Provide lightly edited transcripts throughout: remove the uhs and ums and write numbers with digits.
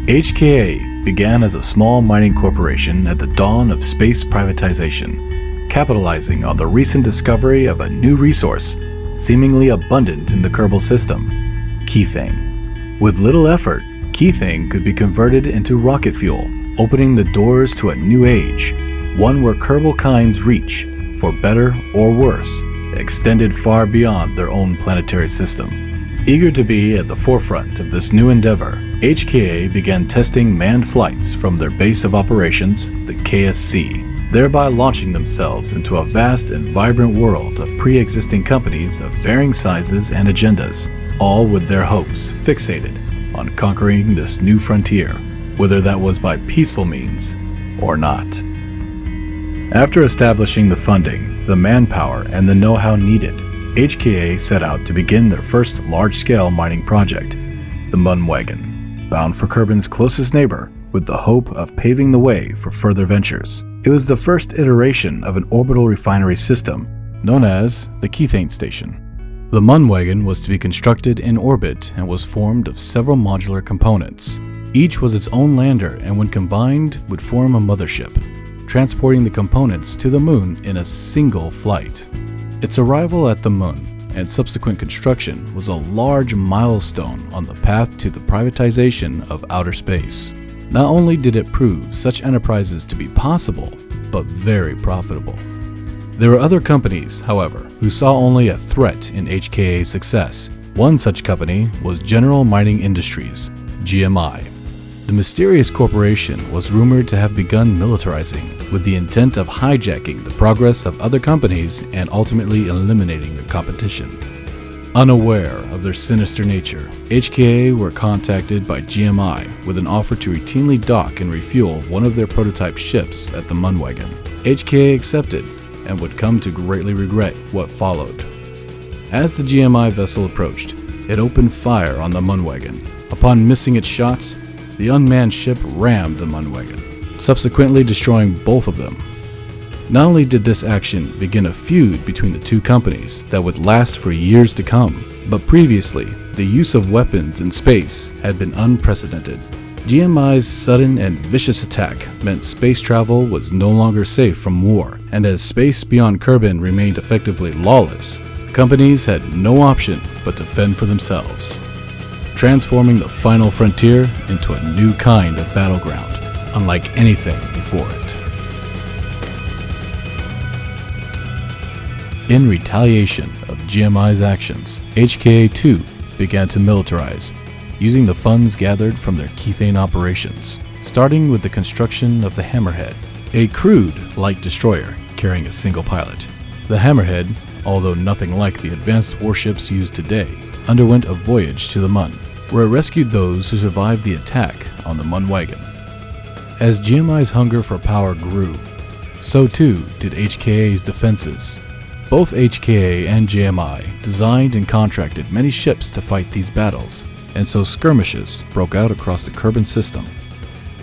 HKA began as a small mining corporation at the dawn of space privatization, capitalizing on the recent discovery of a new resource seemingly abundant in the Kerbal system, Kethane. With little effort, Kethane could be converted into rocket fuel, opening the doors to a new age, one where Kerbal kind's reach, for better or worse, extended far beyond their own planetary system. Eager to be at the forefront of this new endeavor, HKA began testing manned flights from their base of operations, the KSP, thereby launching themselves into a vast and vibrant world of pre-existing companies of varying sizes and agendas, all with their hopes fixated on conquering this new frontier, whether that was by peaceful means or not. After establishing the funding, the manpower, and the know-how needed, HKA set out to begin their first large-scale mining project, the Munwagon, bound for Kerbin's closest neighbor with the hope of paving the way for further ventures. It was the first iteration of an orbital refinery system known as the Kethane Station. The Munwagon was to be constructed in orbit and was formed of several modular components. Each was its own lander and when combined would form a mothership, transporting the components to the moon in a single flight. Its arrival at the moon and subsequent construction was a large milestone on the path to the privatization of outer space. Not only did it prove such enterprises to be possible, but very profitable. There were other companies, however, who saw only a threat in HKA's success. One such company was General Mining Industries, GMI. The mysterious corporation was rumored to have begun militarizing with the intent of hijacking the progress of other companies and ultimately eliminating their competition. Unaware of their sinister nature, HKA were contacted by GMI with an offer to routinely dock and refuel one of their prototype ships at the Munwagon. HKA accepted and would come to greatly regret what followed. As the GMI vessel approached, it opened fire on the Munwagon. Upon missing its shots, the unmanned ship rammed the Munwagon, subsequently destroying both of them. Not only did this action begin a feud between the two companies that would last for years to come, but previously, the use of weapons in space had been unprecedented. GMI's sudden and vicious attack meant space travel was no longer safe from war, and as space beyond Kerbin remained effectively lawless, companies had no option but to fend for themselves, transforming the final frontier into a new kind of battleground, unlike anything before it. In retaliation of GMI's actions, HKA-2 began to militarize, using the funds gathered from their Kethane operations, starting with the construction of the Hammerhead, a crude, light destroyer carrying a single pilot. The Hammerhead, although nothing like the advanced warships used today, underwent a voyage to the Mun, where it rescued those who survived the attack on the Mun wagon. As GMI's hunger for power grew, so too did HKA's defenses. Both HKA and GMI designed and contracted many ships to fight these battles, and so skirmishes broke out across the Kerbin system,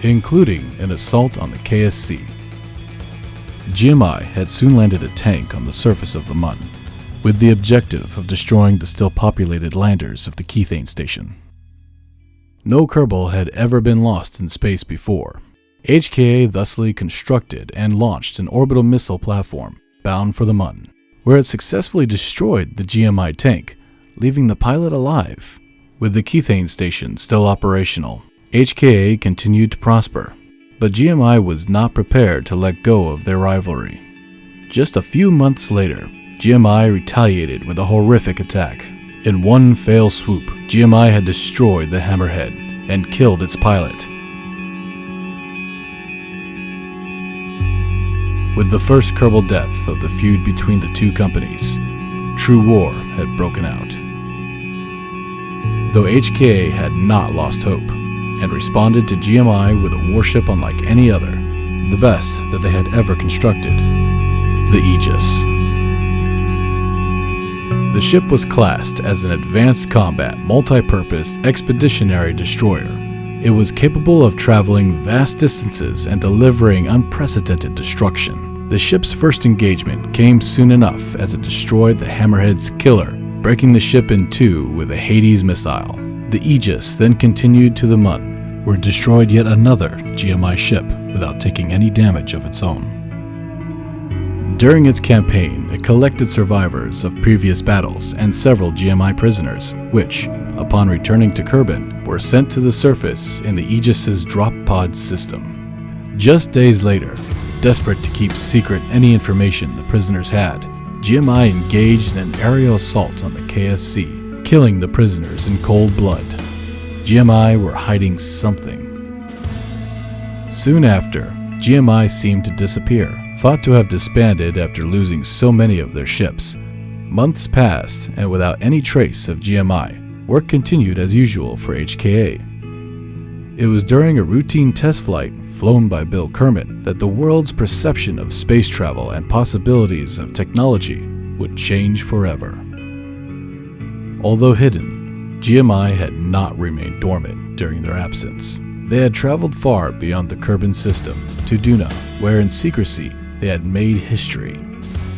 including an assault on the KSC. GMI had soon landed a tank on the surface of the Mun, with the objective of destroying the still populated landers of the Kethane Station. No Kerbal had ever been lost in space before. HKA thusly constructed and launched an orbital missile platform bound for the Mun, where it successfully destroyed the GMI tank, leaving the pilot alive. With the Kethane Station still operational, HKA continued to prosper, but GMI was not prepared to let go of their rivalry. Just a few months later, GMI retaliated with a horrific attack. In one fell swoop, GMI had destroyed the Hammerhead and killed its pilot. With the first Kerbal death of the feud between the two companies, true war had broken out. Though HKA had not lost hope, and responded to GMI with a warship unlike any other, the best that they had ever constructed, the Aegis. The ship was classed as an advanced combat, multi-purpose expeditionary destroyer. It was capable of traveling vast distances and delivering unprecedented destruction. The ship's first engagement came soon enough as it destroyed the Hammerhead's killer, breaking the ship in two with a Hades missile. The Aegis then continued to the Mun, where it destroyed yet another GMI ship without taking any damage of its own. During its campaign, it collected survivors of previous battles and several GMI prisoners, which, upon returning to Kerbin, were sent to the surface in the Aegis's drop pod system. Just days later, desperate to keep secret any information the prisoners had, GMI engaged in an aerial assault on the KSC, killing the prisoners in cold blood. GMI were hiding something. Soon after, GMI seemed to disappear, thought to have disbanded after losing so many of their ships. Months passed, and without any trace of GMI, work continued as usual for HKA. It was during a routine test flight flown by Bill Kermit that the world's perception of space travel and possibilities of technology would change forever. Although hidden, GMI had not remained dormant during their absence. They had traveled far beyond the Kerbin system to Duna, where in secrecy they had made history.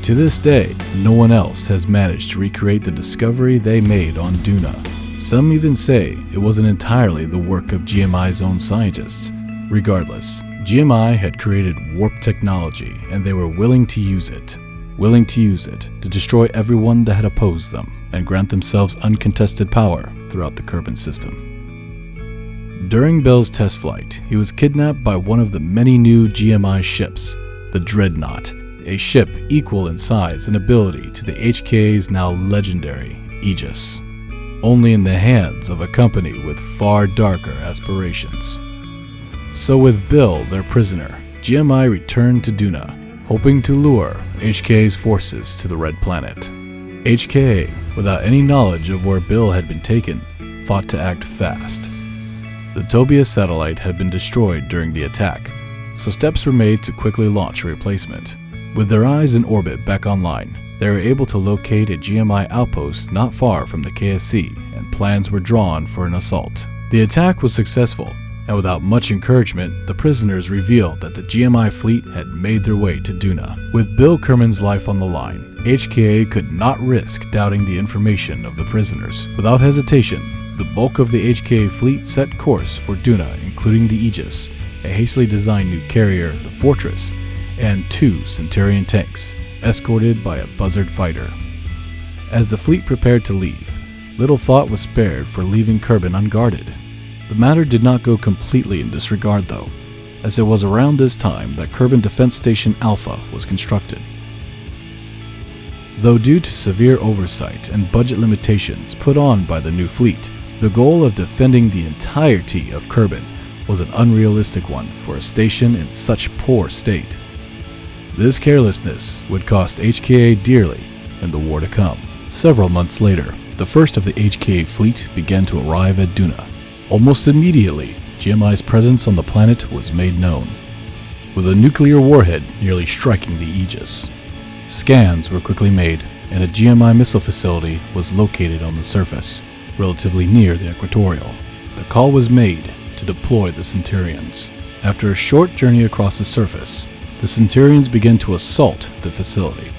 To this day, no one else has managed to recreate the discovery they made on Duna. Some even say it wasn't entirely the work of GMI's own scientists. Regardless, GMI had created warp technology, and they were willing to use it to destroy everyone that had opposed them and grant themselves uncontested power throughout the Kerbin system. During Bill's test flight, he was kidnapped by one of the many new GMI ships, the Dreadnought, a ship equal in size and ability to the HKA's now legendary Aegis, only in the hands of a company with far darker aspirations. So with Bill their prisoner, GMI returned to Duna, hoping to lure HKA's forces to the Red Planet. HKA, without any knowledge of where Bill had been taken, fought to act fast. The Tobias satellite had been destroyed during the attack, so steps were made to quickly launch a replacement. With their eyes in orbit back online, they were able to locate a GMI outpost not far from the KSC, and plans were drawn for an assault. The attack was successful, and without much encouragement, the prisoners revealed that the GMI fleet had made their way to Duna. With Bill Kerman's life on the line, HKA could not risk doubting the information of the prisoners. Without hesitation, the bulk of the HKA fleet set course for Duna, including the Aegis, a hastily designed new carrier, the Fortress, and 2 Centurion tanks, escorted by a Buzzard fighter. As the fleet prepared to leave, little thought was spared for leaving Kerbin unguarded. The matter did not go completely in disregard though, as it was around this time that Kethane Station Alpha was constructed. Though due to severe oversight and budget limitations put on by the new fleet, the goal of defending the entirety of Kerbin was an unrealistic one for a station in such poor state. This carelessness would cost HKA dearly in the war to come. Several months later, the first of the HKA fleet began to arrive at Duna. Almost immediately, GMI's presence on the planet was made known, with a nuclear warhead nearly striking the Aegis. Scans were quickly made, and a GMI missile facility was located on the surface, relatively near the equatorial. The call was made to deploy the Centurions. After a short journey across the surface, the Centurions began to assault the facility.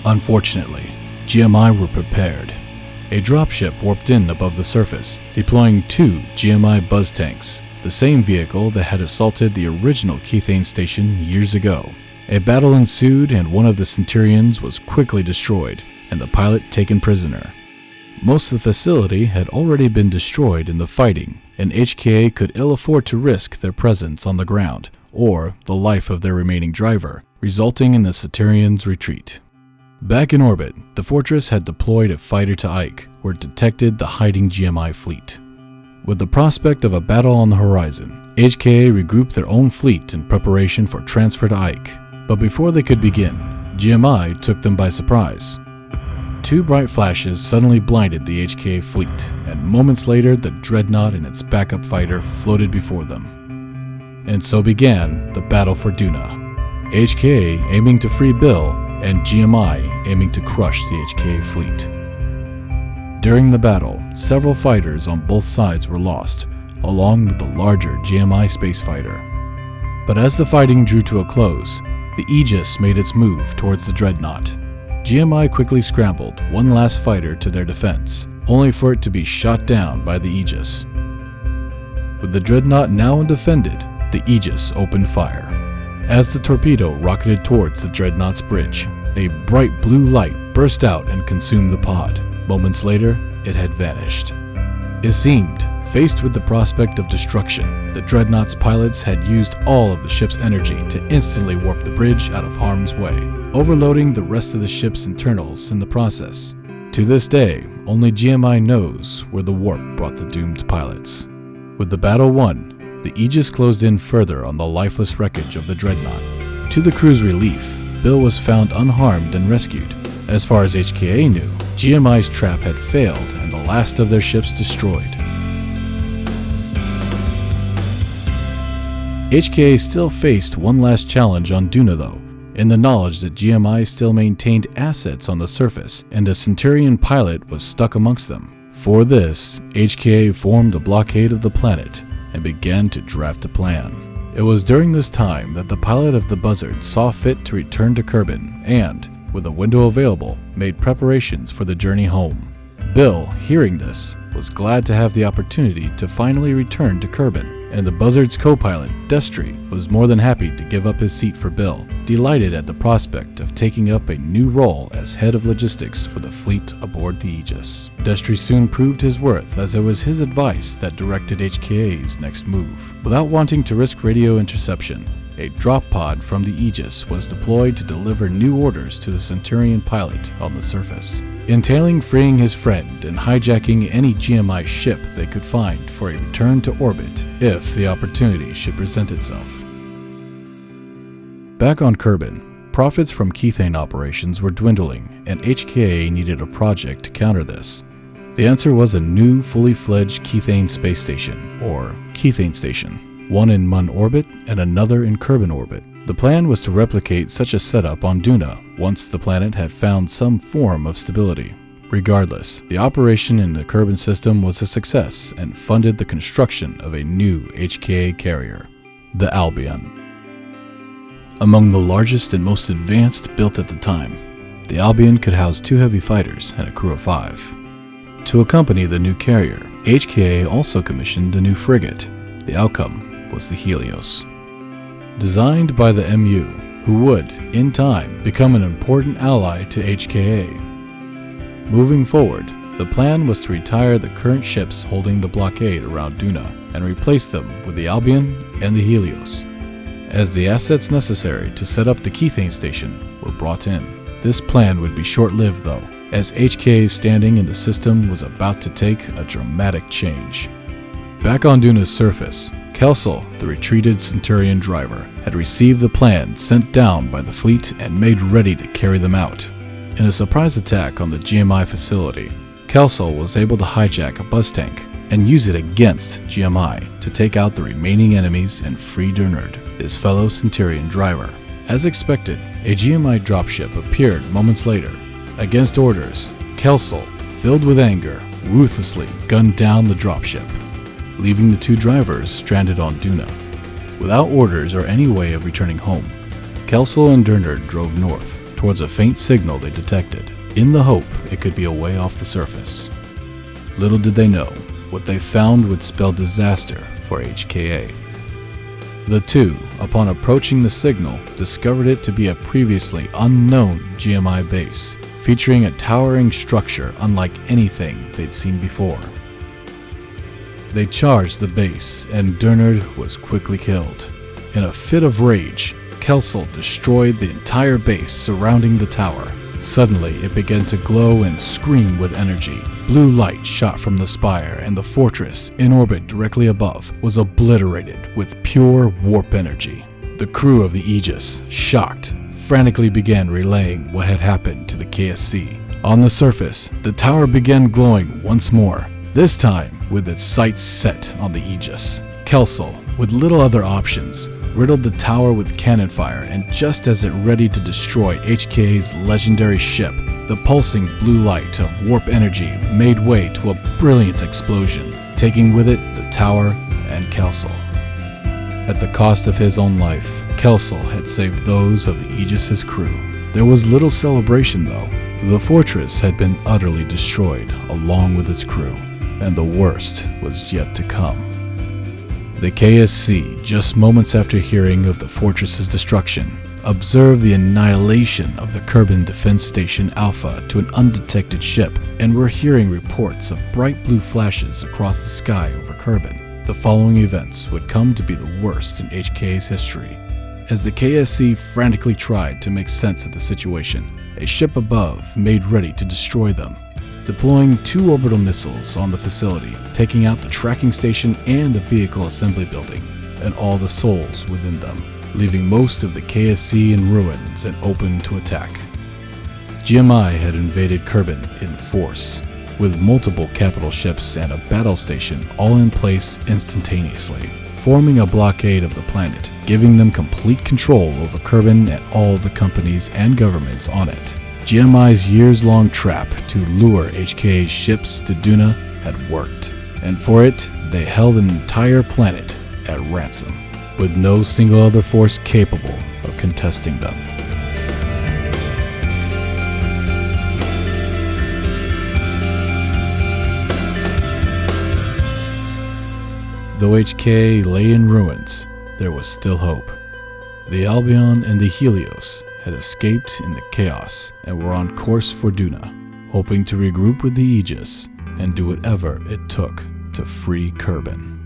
Unfortunately, GMI were prepared. A dropship warped in above the surface, deploying 2 GMI buzz tanks, the same vehicle that had assaulted the original Kethane Station years ago. A battle ensued, and one of the Centurions was quickly destroyed, and the pilot taken prisoner. Most of the facility had already been destroyed in the fighting, and HKA could ill afford to risk their presence on the ground, or the life of their remaining driver, resulting in the Centurions' retreat. Back in orbit, the Fortress had deployed a fighter to Ike, where it detected the hiding GMI fleet. With the prospect of a battle on the horizon, HKA regrouped their own fleet in preparation for transfer to Ike. But before they could begin, GMI took them by surprise. 2 bright flashes suddenly blinded the HKA fleet, and moments later the Dreadnought and its backup fighter floated before them. And so began the battle for Duna, HKA aiming to free Bill, and GMI aiming to crush the HKA fleet. During the battle, several fighters on both sides were lost, along with the larger GMI space fighter. But as the fighting drew to a close, the Aegis made its move towards the Dreadnought. GMI quickly scrambled one last fighter to their defense, only for it to be shot down by the Aegis. With the Dreadnought now undefended, the Aegis opened fire. As the torpedo rocketed towards the Dreadnought's bridge, a bright blue light burst out and consumed the pod. Moments later, it had vanished. It seemed, faced with the prospect of destruction, the Dreadnought's pilots had used all of the ship's energy to instantly warp the bridge out of harm's way, overloading the rest of the ship's internals in the process. To this day, only GMI knows where the warp brought the doomed pilots. With the battle won, the Aegis closed in further on the lifeless wreckage of the Dreadnought. To the crew's relief, Bill was found unharmed and rescued. As far as HKA knew, GMI's trap had failed and the last of their ships destroyed. HKA still faced one last challenge on Duna though, in the knowledge that GMI still maintained assets on the surface and a Centurion pilot was stuck amongst them. For this, HKA formed a blockade of the planet and began to draft a plan. It was during this time that the pilot of the Buzzard saw fit to return to Kerbin and, with a window available, made preparations for the journey home. Bill, hearing this, was glad to have the opportunity to finally return to Kerbin, and the Buzzard's co-pilot, Destry, was more than happy to give up his seat for Bill, delighted at the prospect of taking up a new role as head of logistics for the fleet aboard the Aegis. Destry soon proved his worth, as it was his advice that directed HKA's next move. Without wanting to risk radio interception, a drop pod from the Aegis was deployed to deliver new orders to the Centurion pilot on the surface, entailing freeing his friend and hijacking any GMI ship they could find for a return to orbit if the opportunity should present itself. Back on Kerbin, profits from Kethane operations were dwindling, and HKA needed a project to counter this. The answer was a new, fully fledged Kethane Space Station, or Kethane Station, one in Mun orbit and another in Kerbin orbit. The plan was to replicate such a setup on Duna once the planet had found some form of stability. Regardless, the operation in the Kerbin system was a success and funded the construction of a new HKA carrier, the Albion. Among the largest and most advanced built at the time, the Albion could house 2 heavy fighters and a crew of 5. To accompany the new carrier, HKA also commissioned a new frigate. The outcome was the Helios. Designed by the MU, who would, in time, become an important ally to HKA. Moving forward, the plan was to retire the current ships holding the blockade around Duna and replace them with the Albion and the Helios, as the assets necessary to set up the Kethane Station were brought in. This plan would be short-lived though, as HKA's standing in the system was about to take a dramatic change. Back on Duna's surface, Kerbal, the retreated Centurion driver, had received the plan sent down by the fleet and made ready to carry them out. In a surprise attack on the GMI facility, Kerbal was able to hijack a buzz tank and use it against GMI to take out the remaining enemies and free Durnard, his fellow Centurion driver. As expected, a GMI dropship appeared moments later. Against orders, Kerbal, filled with anger, ruthlessly gunned down the dropship, leaving the two drivers stranded on Duna. Without orders or any way of returning home, Kerbal and Durnard drove north towards a faint signal they detected, in the hope it could be a way off the surface. Little did they know, what they found would spell disaster for HKA. The two, upon approaching the signal, discovered it to be a previously unknown GMI base, featuring a towering structure unlike anything they'd seen before. They charged the base, and Durnard was quickly killed. In a fit of rage, Kerbal destroyed the entire base surrounding the tower. Suddenly, it began to glow and scream with energy. Blue light shot from the spire, and the fortress, in orbit directly above, was obliterated with pure warp energy. The crew of the Aegis, shocked, frantically began relaying what had happened to the KSC. On the surface, the tower began glowing once more, this time with its sights set on the Aegis. Kerbal, with little other options, riddled the tower with cannon fire, and just as it ready to destroy HKA's legendary ship, the pulsing blue light of warp energy made way to a brilliant explosion, taking with it the tower and Kerbal. At the cost of his own life, Kerbal had saved those of the Aegis's crew. There was little celebration though. The fortress had been utterly destroyed along with its crew, and the worst was yet to come. The KSC, just moments after hearing of the fortress's destruction, observed the annihilation of the Kerbin Defense Station Alpha to an undetected ship, and were hearing reports of bright blue flashes across the sky over Kerbin. The following events would come to be the worst in HKA's history. As the KSC frantically tried to make sense of the situation, a ship above made ready to destroy them, deploying 2 orbital missiles on the facility, taking out the tracking station and the vehicle assembly building, and all the souls within them, leaving most of the KSC in ruins and open to attack. GMI had invaded Kerbin in force, with multiple capital ships and a battle station all in place instantaneously, forming a blockade of the planet, giving them complete control over Kerbin and all the companies and governments on it. GMI's years-long trap to lure HKA's ships to Duna had worked, and for it, they held an entire planet at ransom, with no single other force capable of contesting them. Though HKA lay in ruins, there was still hope. The Albion and the Helios had escaped in the chaos and were on course for Duna, hoping to regroup with the Aegis and do whatever it took to free Kerbin.